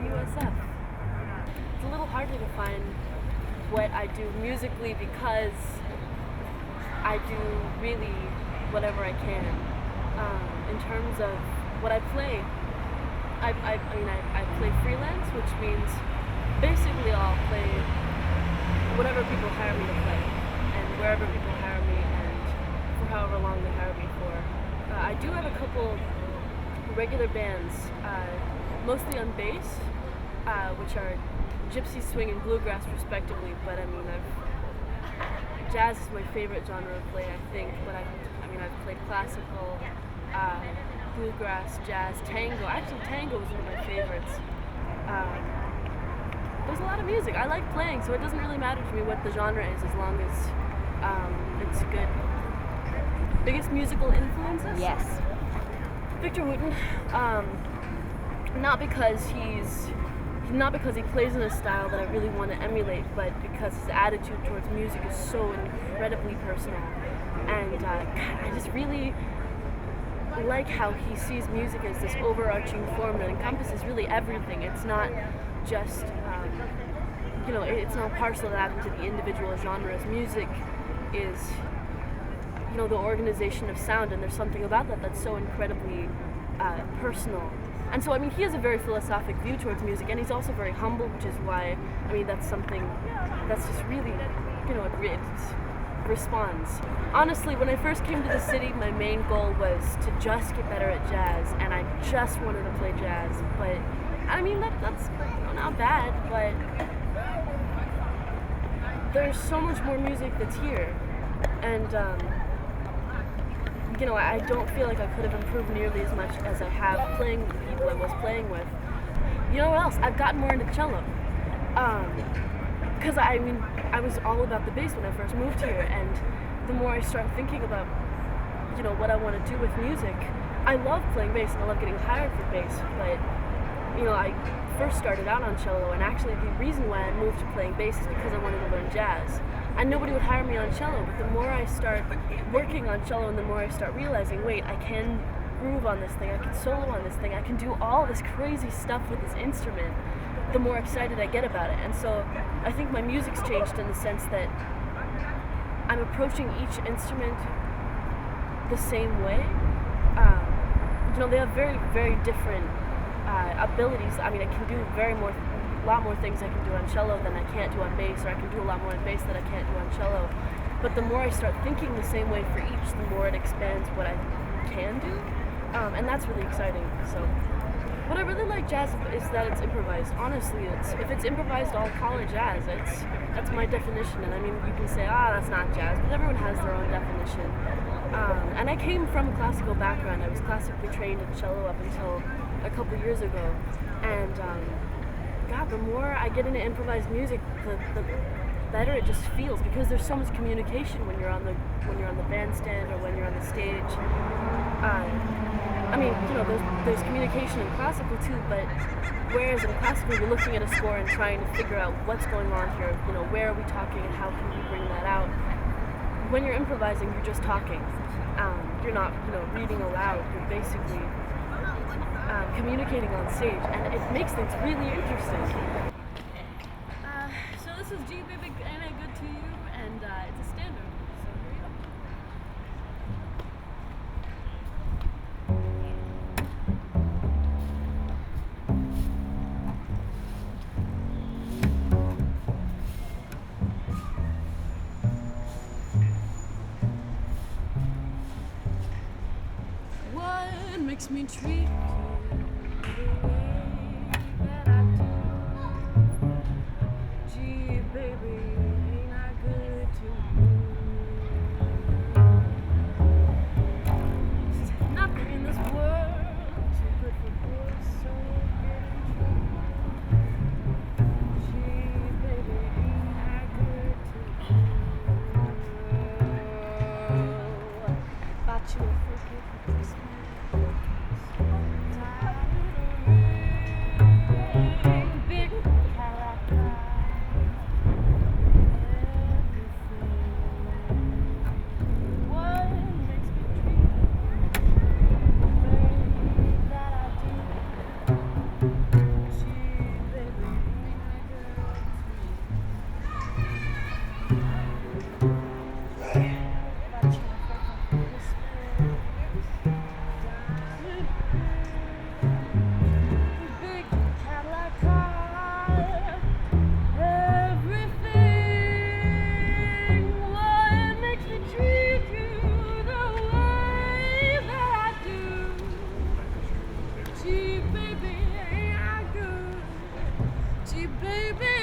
USF. It's a little hard to define what I do musically because I do really whatever I can. In terms of what I play, I play freelance, which means basically I'll play whatever people hire me to play and wherever people hire me and for however long they hire me for. I do have a couple regular bands, mostly on bass, which are gypsy, swing, and bluegrass respectively, but I mean, jazz is my favorite genre of play, I think, but I've played classical, bluegrass, jazz, tango. Actually, tango is one of my favorites. There's a lot of music. I like playing, so it doesn't really matter to me what the genre is as long as it's good. Biggest musical influences? Yes. Victor Wooten. Not because he plays in a style that I really want to emulate, but because his attitude towards music is so incredibly personal. And God, I just really like how he sees music as this overarching form that encompasses really everything. It's not just, it's not parceled out into the individual genres. Music is, the organization of sound, and there's something about that that's so incredibly personal. And so, he has a very philosophic view towards music, and he's also very humble, which is why, that's something that's just really, it responds. Honestly, when I first came to the city, my main goal was to just get better at jazz, and I just wanted to play jazz. But, that's not bad, but there's so much more music that's here. And, I don't feel like I could have improved nearly as much as I have playing with the people I was playing with. You know what else? I've gotten more into cello. Because, I was all about the bass when I first moved here, and the more I start thinking about, what I want to do with music, I love playing bass and I love getting hired for bass, but, I first started out on cello, and actually the reason why I moved to playing bass is because I wanted to learn jazz. And nobody would hire me on cello, but the more I start working on cello and the more I start realizing, wait, I can groove on this thing, I can solo on this thing, I can do all this crazy stuff with this instrument, the more excited I get about it. And so I think my music's changed in the sense that I'm approaching each instrument the same way. They have very, very different abilities. I can do a lot more things I can do on cello than I can't do on bass, or I can do a lot more on bass than I can't do on cello. But the more I start thinking the same way for each, the more it expands what I can do, and that's really exciting. So what I really like jazz is that it's improvised. Honestly, if it's improvised, I'll call it jazz. That's my definition, and you can say, that's not jazz, but everyone has their own definition. And I came from a classical background. I was classically trained in cello up until a couple years ago, and God, the more I get into improvised music, the better it just feels, because there's so much communication when you're on the bandstand or when you're on the stage. There's communication in classical too, but whereas in classical you're looking at a score and trying to figure out what's going on here, where are we talking and how can we bring that out. When you're improvising, you're just talking. You're not, reading aloud. You're basically communicating on stage, and it makes things really interesting. So this is G Baby Ain't I Good to You, and it's a standard. So here you go. What makes me treat you the way that I do? Gee, baby, ain't I good to you? There's nothing in this world too good for boys, so get in trouble. Gee, baby, ain't I good to you? Bought you a forget for Christmas. baby,